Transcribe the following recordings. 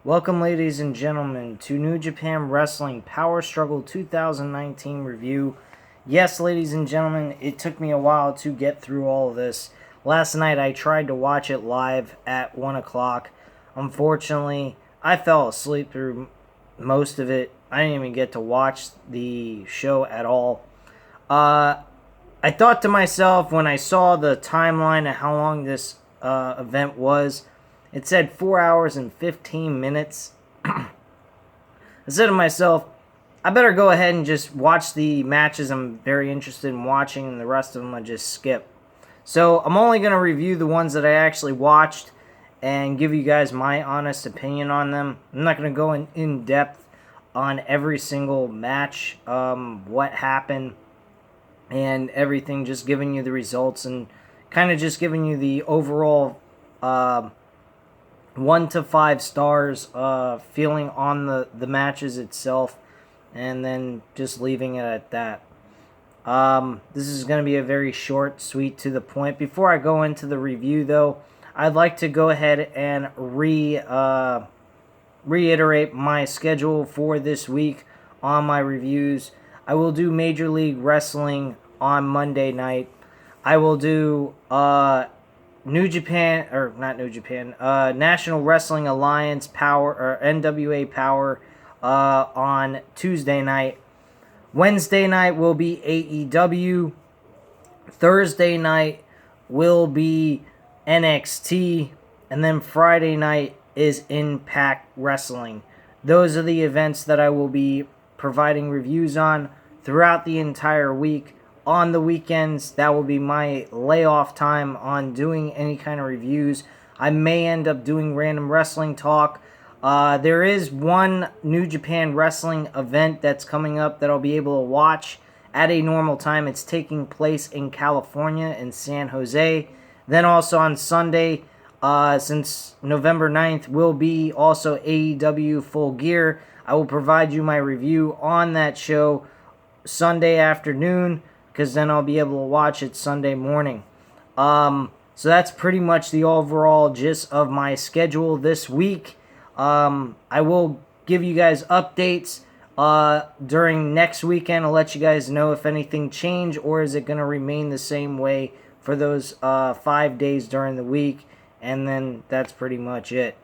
Welcome, ladies and gentlemen, to New Japan Wrestling Power Struggle 2019 review. Yes, ladies and gentlemen, it took me a while to get through all of this. Last night I tried to watch it live at 1 o'clock. Unfortunately, I fell asleep through most of it. I didn't even get to watch the show at all. I thought to myself when I saw the timeline of how long this event was, it said 4 hours and 15 minutes. I said to myself, I better go ahead and just watch the matches I'm very interested in watching, and the rest of them I just skip. So I'm only going to review the ones that I actually watched and give you guys my honest opinion on them. I'm not going to go in depth on every single match, what happened, and everything, just giving you the results and kind of just giving you the overall 1 to 5 stars feeling on the matches itself, and then just leaving it at that. This is going to be a very short, sweet, to the point. Before I go into the review, though, I'd like to go ahead and reiterate my schedule for this week on my reviews. I will do Major League Wrestling on Monday night. I will do New Japan, or not New Japan, National Wrestling Alliance Power, or NWA Power, on Tuesday night. Wednesday night will be AEW. Thursday night will be NXT. And then Friday night is Impact Wrestling. Those are the events that I will be providing reviews on throughout the entire week. On the weekends, that will be my layoff time on doing any kind of reviews. I may end up doing random wrestling talk. There is one New Japan Wrestling event that's coming up that I'll be able to watch at a normal time. It's taking place in California, in San Jose. Then also on Sunday, since November 9th, will be also AEW Full Gear. I will provide you my review on that show Sunday afternoon, because then I'll be able to watch it Sunday morning. So that's pretty much the overall gist of my schedule this week. I will give you guys updates during next weekend. I'll let you guys know if anything changed, or is it going to remain the same way for those 5 days during the week. And then that's pretty much it.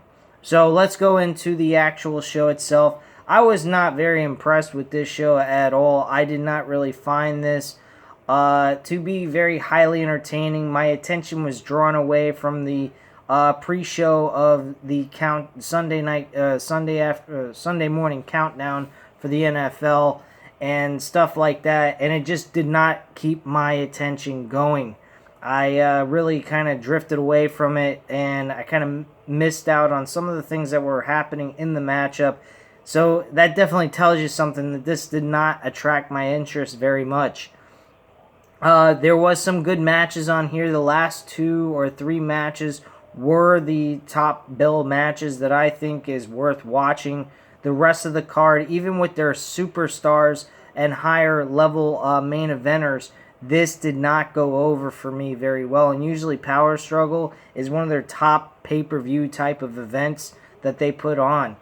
So let's go into the actual show itself. I was not very impressed with this show at all. I did not really find this to be very highly entertaining. My attention was drawn away from the pre-show of the Sunday morning countdown for the NFL and stuff like that, and it just did not keep my attention going. I really kind of drifted away from it, and I kind of missed out on some of the things that were happening in the matchup. So that definitely tells you something, that this did not attract my interest very much. There was some good matches on here. The last 2 or 3 matches were the top bill matches that I think is worth watching. The rest of the card, even with their superstars and higher level main eventers, this did not go over for me very well. And usually Power Struggle is one of their top pay-per-view type of events that they put on.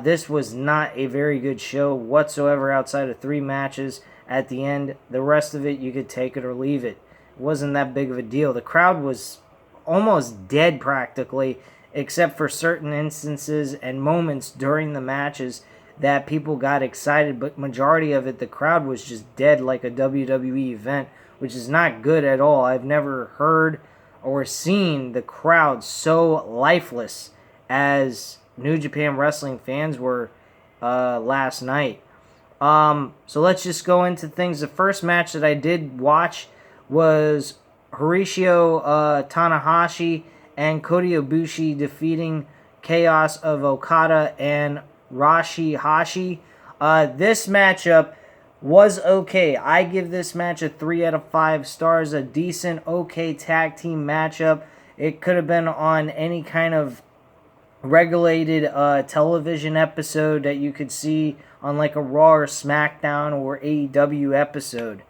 This was not a very good show whatsoever outside of 3 matches at the end. The rest of it, you could take it or leave it. It wasn't that big of a deal. The crowd was almost dead practically, except for certain instances and moments during the matches that people got excited, but majority of it, the crowd was just dead like a WWE event, which is not good at all. I've never heard or seen the crowd so lifeless as New Japan Wrestling fans were last night. So let's just go into things. The first match that I did watch was Hiroshi Tanahashi and Kota Ibushi defeating Chaos of Okada and Rashi Hashi. This matchup was okay. I give this match a 3 out of 5 stars. A decent, okay tag team matchup. It could have been on any kind of regulated television episode that you could see on like a Raw or SmackDown or AEW episode.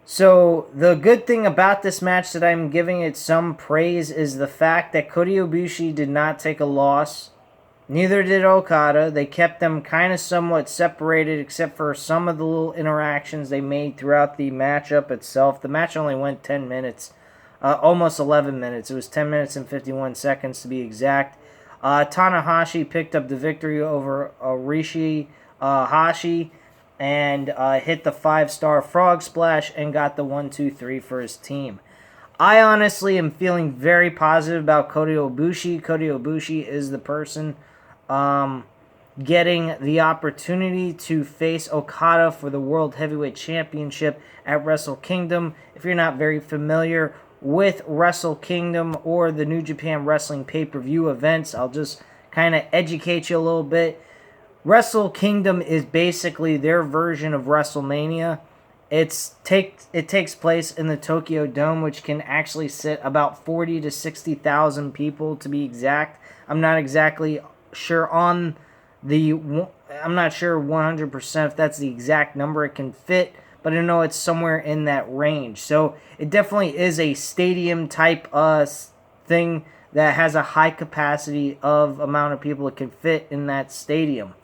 So the good thing about this match that I'm giving it some praise is the fact that Kota Ibushi did not take a loss. Neither did Okada. They kept them kind of somewhat separated, except for some of the little interactions they made throughout the matchup itself. The match only went 10 minutes, almost 11 minutes. It was 10 minutes and 51 seconds to be exact. Tanahashi picked up the victory over Rishi Hashi and hit the 5-star frog splash and got the 1-2-3 for his team. I honestly am feeling very positive about Kota Ibushi. Kota Ibushi is the person getting the opportunity to face Okada for the World Heavyweight Championship at Wrestle Kingdom. If you're not very familiar with Wrestle Kingdom or the New Japan Wrestling pay-per-view events, I'll just kind of educate you a little bit. Wrestle Kingdom is basically their version of WrestleMania. It takes place in the Tokyo Dome, which can actually sit about 40 to 60,000 people to be exact. I'm not exactly sure I'm not sure 100% if that's the exact number it can fit, but I know it's somewhere in that range. So it definitely is a stadium type thing that has a high capacity of amount of people it can fit in that stadium.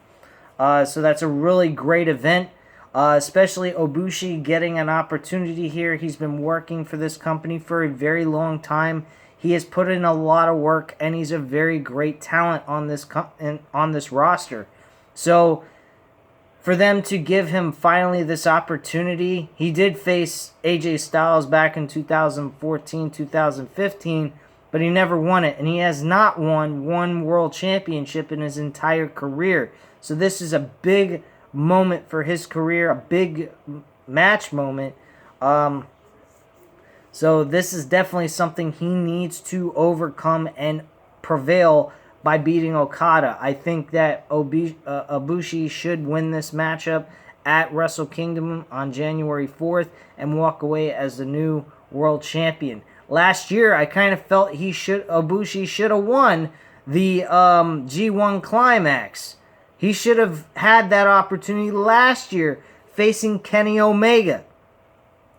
So that's a really great event. Especially Ibushi getting an opportunity here. He's been working for this company for a very long time. He has put in a lot of work, and he's a very great talent on this roster. So for them to give him finally this opportunity, he did face AJ Styles back in 2014, 2015, but he never won it, and he has not won one world championship in his entire career. So this is a big moment for his career, a big match moment. So this is definitely something he needs to overcome and prevail by beating Okada. I think that Ibushi should win this matchup at Wrestle Kingdom on January 4th and walk away as the new world champion. Last year, I kind of felt Ibushi should have won the G1 Climax. He should have had that opportunity last year facing Kenny Omega.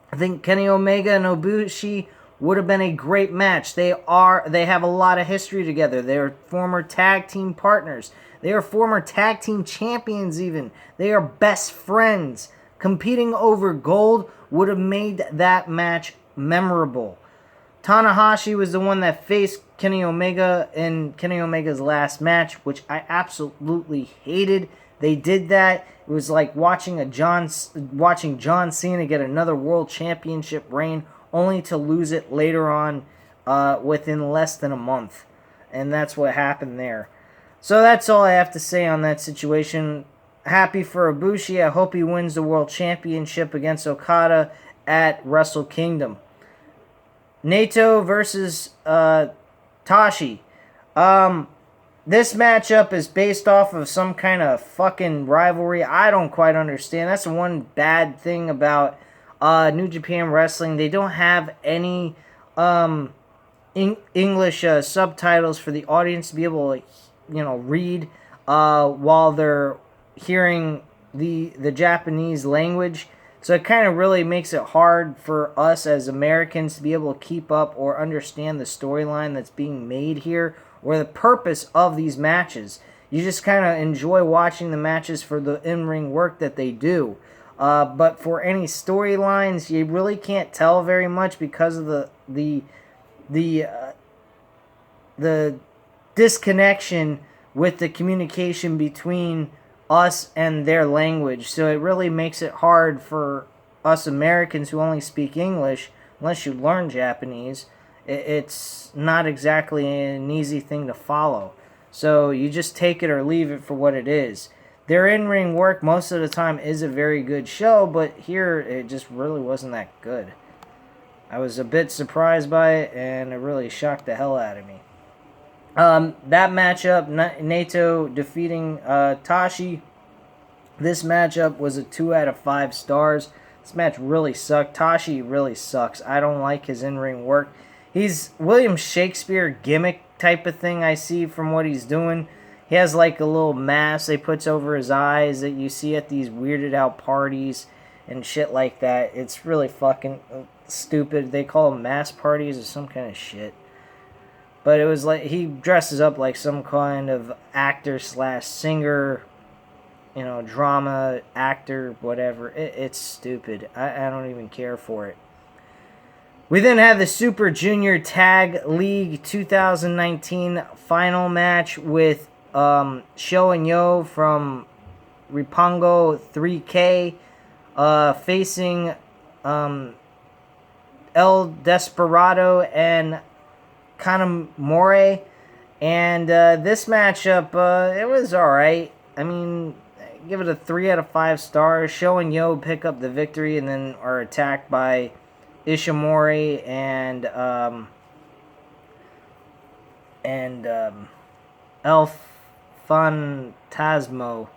I think Kenny Omega and Ibushi would have been a great match. They have a lot of history together. They are former tag team partners. They are former tag team champions even. They are best friends. Competing over gold would have made that match memorable. Tanahashi was the one that faced Kenny Omega in Kenny Omega's last match, which I absolutely hated. They did that. It was like watching John Cena get another world championship reign, only to lose it later on within less than a month. And that's what happened there. So that's all I have to say on that situation. Happy for Ibushi. I hope he wins the world championship against Okada at Wrestle Kingdom. Naito versus Tashi. This matchup is based off of some kind of fucking rivalry. I don't quite understand. That's the one bad thing about New Japan Wrestling. They don't have any English subtitles for the audience to be able to, read while they're hearing the Japanese language. So it kind of really makes it hard for us as Americans to be able to keep up or understand the storyline that's being made here or the purpose of these matches. You just kind of enjoy watching the matches for the in-ring work that they do. But for any storylines, you really can't tell very much because of the disconnection with the communication between us and their language. So it really makes it hard for us Americans who only speak English, unless you learn Japanese. It's not exactly an easy thing to follow. So you just take it or leave it for what it is. Their in-ring work most of the time is a very good show, but here it just really wasn't that good. I was a bit surprised by it, and it really shocked the hell out of me. That matchup, Naito defeating Tashi. This matchup was a 2 out of 5 stars. This match really sucked. Tashi really sucks. I don't like his in-ring work. He's William Shakespeare gimmick type of thing I see from what he's doing. He has like a little mask they puts over his eyes that you see at these weirded out parties. and shit like that. It's really fucking stupid. They call them mass parties or some kind of shit. But it was like he dresses up like some kind of actor / singer, drama actor, whatever. It's stupid. I don't even care for it. We then have the Super Junior Tag League 2019 final match with Sho and Yo from Roppongi 3K facing El Desperado and Kanamori. And this matchup, it was alright. I mean, give it a 3 out of 5 stars. Sho and Yo pick up the victory and then are attacked by Ishimori and El Fantasmo.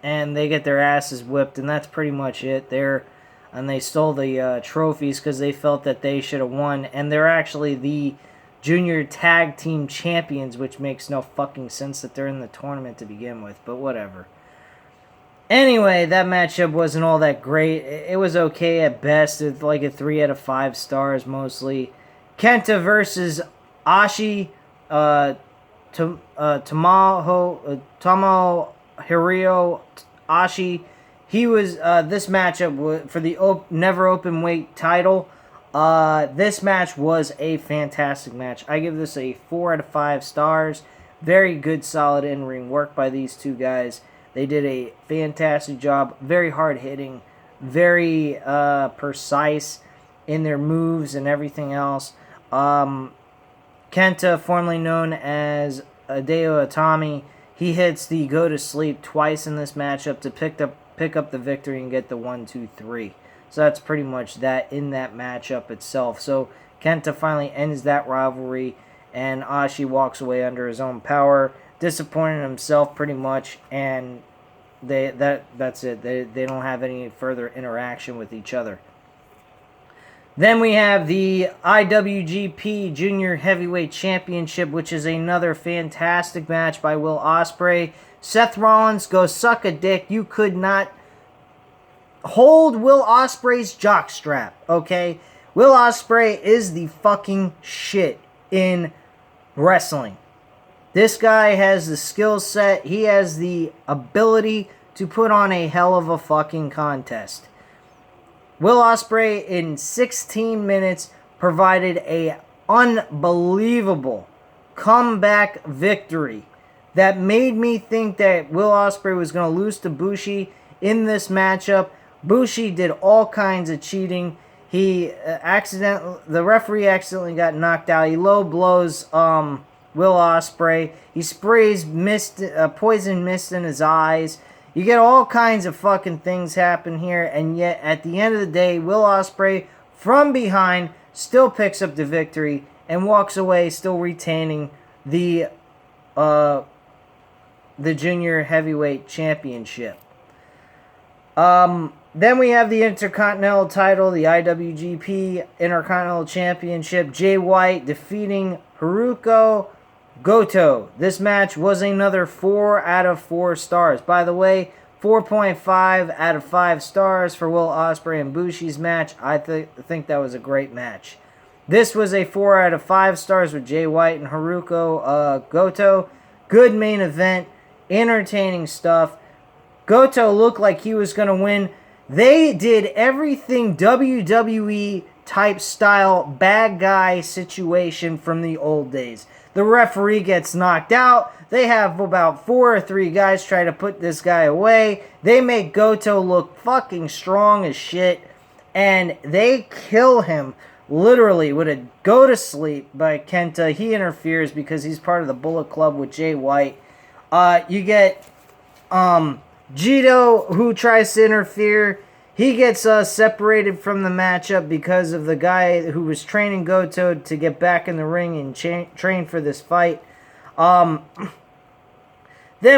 And they get their asses whipped, and that's pretty much it. And they stole the trophies because they felt that they should have won. And they're actually the junior tag team champions, which makes no fucking sense that they're in the tournament to begin with, but whatever. Anyway, that matchup wasn't all that great. It was okay at best. It's like a 3 out of 5 stars mostly. Kenta versus Ashi, Tomohiro Ashi. He was this matchup for the never open weight title. This match was a fantastic match. I give this a 4 out of 5 stars. Very good, solid in-ring work by these two guys. They did a fantastic job. Very hard-hitting. Very precise in their moves and everything else. Kenta, formerly known as Hideo Itami, he hits the go to sleep twice in this matchup to pick up the victory and get the 1-2-3. So that's pretty much that in that matchup itself. So Kenta finally ends that rivalry, and Ashi walks away under his own power, disappointed himself pretty much, and that's it. They don't have any further interaction with each other. Then we have the IWGP Junior Heavyweight Championship, which is another fantastic match by Will Ospreay. Seth Rollins, go suck a dick. You could not hold Will Ospreay's jockstrap, okay? Will Ospreay is the fucking shit in wrestling. This guy has the skill set. He has the ability to put on a hell of a fucking contest. Will Ospreay in 16 minutes provided a unbelievable comeback victory that made me think that Will Ospreay was going to lose to Bushi in this matchup. Bushi did all kinds of cheating. The referee accidentally got knocked out. He low blows Will Ospreay. He sprays poison mist in his eyes. You get all kinds of fucking things happen here, and yet at the end of the day, Will Ospreay from behind still picks up the victory and walks away still retaining the Junior Heavyweight Championship. Then we have the Intercontinental title, the IWGP Intercontinental Championship. Jay White defeating Haruko Goto. This match was another 4 out of 4 stars. By the way, 4.5 out of 5 stars for Will Ospreay and Bushi's match. I think that was a great match. This was a 4 out of 5 stars with Jay White and Haruko Goto. Good main event. Entertaining stuff. Goto looked like he was going to win. They did everything WWE type style bad guy situation from the old days. The referee gets knocked out. They have about 4 or 3 guys try to put this guy away. They make Goto look fucking strong as shit. And they kill him literally with a go to sleep by Kenta. He interferes because he's part of the Bullet Club with Jay White. You get Jito, who tries to interfere. He gets separated from the matchup because of the guy who was training Goto to get back in the ring and train for this fight. Then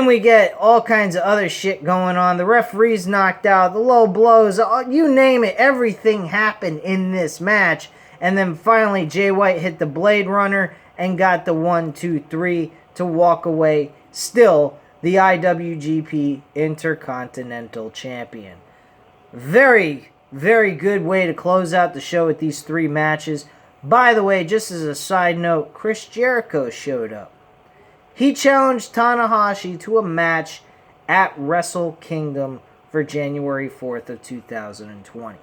we get all kinds of other shit going on. The referee's knocked out, the low blows, you name it. Everything happened in this match. And then finally, Jay White hit the Blade Runner and got the 1-2-3 to walk away. Still, the IWGP Intercontinental Champion. Very, very good way to close out the show with these 3 matches. By the way, just as a side note, Chris Jericho showed up. He challenged Tanahashi to a match at Wrestle Kingdom for January 4th of 2020.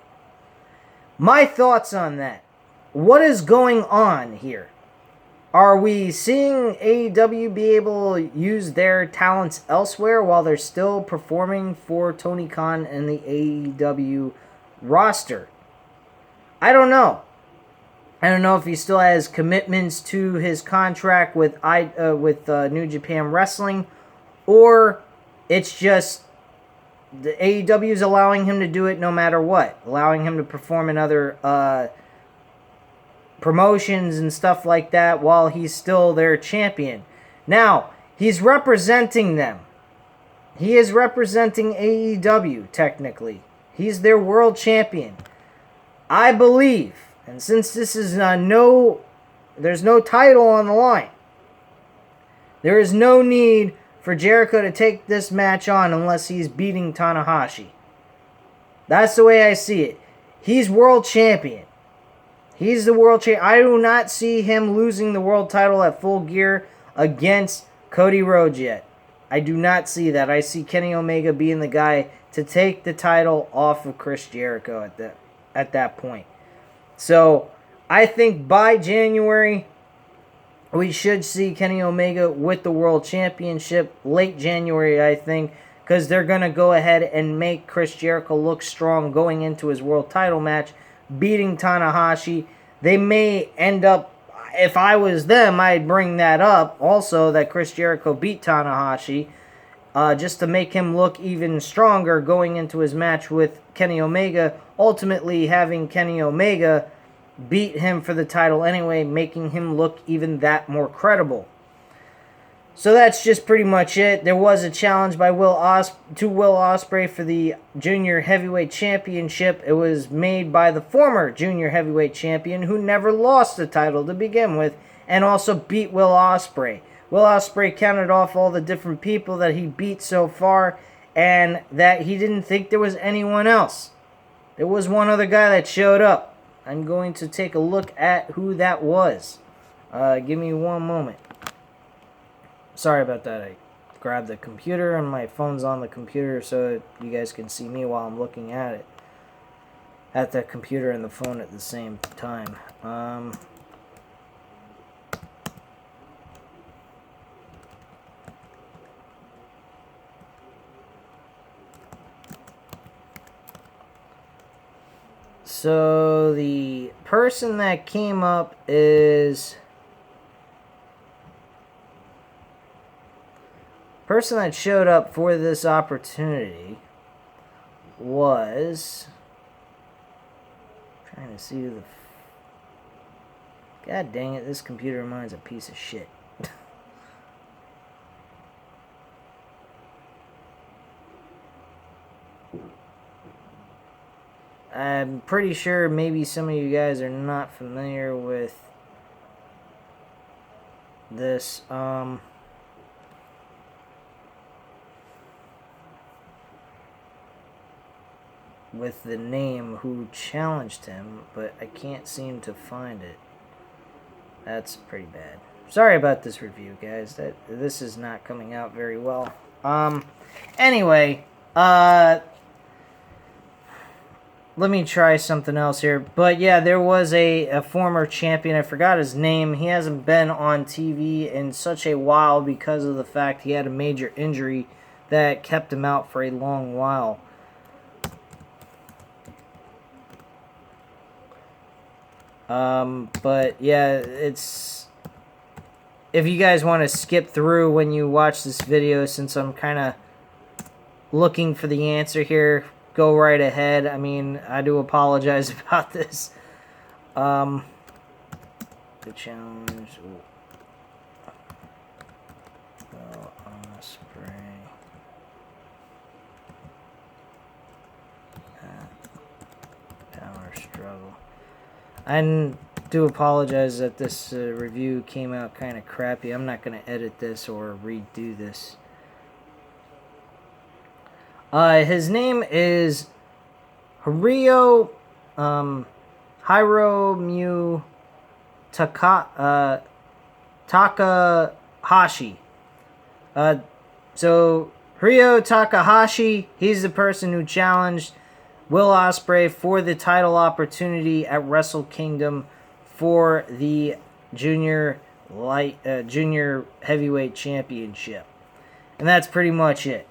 My thoughts on that. What is going on here? Are we seeing AEW be able to use their talents elsewhere while they're still performing for Tony Khan and the AEW roster? I don't know. I don't know if he still has commitments to his contract with New Japan Wrestling, or it's just the AEW is allowing him to do it no matter what, allowing him to perform in other promotions and stuff like that while he's still their champion. Now, he's representing them. He is representing AEW, technically. He's their world champion. I believe, and since this is there's no title on the line, there is no need for Jericho to take this match on unless he's beating Tanahashi. That's the way I see it. He's world champion. He's the world champion. I do not see him losing the world title at Full Gear against Cody Rhodes yet. I do not see that. I see Kenny Omega being the guy to take the title off of Chris Jericho at that point. So, I think by January, we should see Kenny Omega with the World Championship. Late January, I think, because they're going to go ahead and make Chris Jericho look strong going into his world title match, beating Tanahashi. They may end up, if I was them, I'd bring that up also, that Chris Jericho beat Tanahashi, just to make him look even stronger going into his match with Kenny Omega, ultimately having Kenny Omega beat him for the title anyway, making him look even that more credible. So that's just pretty much it. There was a challenge by Will Ospreay for the Junior Heavyweight Championship. It was made by the former Junior Heavyweight Champion, who never lost the title to begin with, and also beat Will Ospreay. Will Ospreay counted off all the different people that he beat so far, and that he didn't think there was anyone else. There was one other guy that showed up. I'm going to take a look at who that was. Give me one moment. Sorry about that. I grabbed the computer and my phone's on the computer so you guys can see me while I'm looking at it. At the computer and the phone at the same time. So the person that came up is... person that showed up for this opportunity was... trying to see who the... God dang it, this computer of mine's a piece of shit. I'm pretty sure maybe some of you guys are not familiar with this. With the name who challenged him, but I can't seem to find it. That's pretty bad. Sorry about this review, guys. This is not coming out very well. Anyway, let me try something else here. But yeah, there was a former champion. I forgot his name. He hasn't been on TV in such a while because of the fact he had a major injury that kept him out for a long while. But yeah, it's... if you guys want to skip through when you watch this video, since I'm kind of looking for the answer here, go right ahead. I mean, I do apologize about this. The challenge. Will Ospreay. Power struggle. I do apologize that this review came out kind of crappy. I'm not going to edit this or redo this. His name is Hiromu Hiromu Takahashi. So Ryo Takahashi, he's the person who challenged Will Ospreay for the title opportunity at Wrestle Kingdom for the junior heavyweight championship. And that's pretty much it.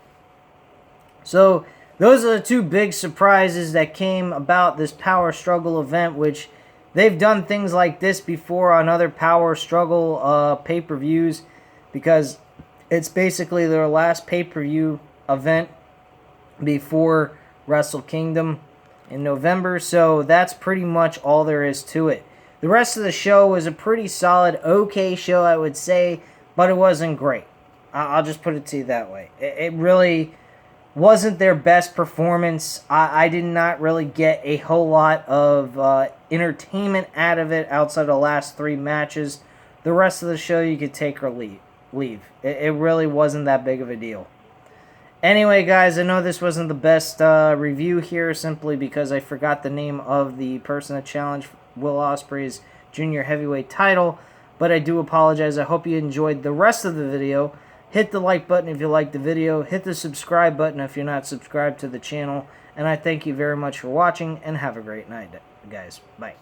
So those are the two big surprises that came about this Power Struggle event, which they've done things like this before on other Power Struggle pay-per-views, because it's basically their last pay-per-view event before Wrestle Kingdom in November. So that's pretty much all there is to it. The rest of the show was a pretty solid, okay show, I would say, but it wasn't great. I'll just put it to you that way. It really wasn't their best performance. I did not really get a whole lot of entertainment out of it outside the last 3 matches. The rest of the show you could take or leave. It really wasn't that big of a deal. Anyway, guys, I know this wasn't the best review here simply because I forgot the name of the person that challenged Will Ospreay's junior heavyweight title, but I do apologize. I hope you enjoyed the rest of the video. Hit the like button if you liked the video. Hit the subscribe button if you're not subscribed to the channel. And I thank you very much for watching, and have a great night, guys. Bye.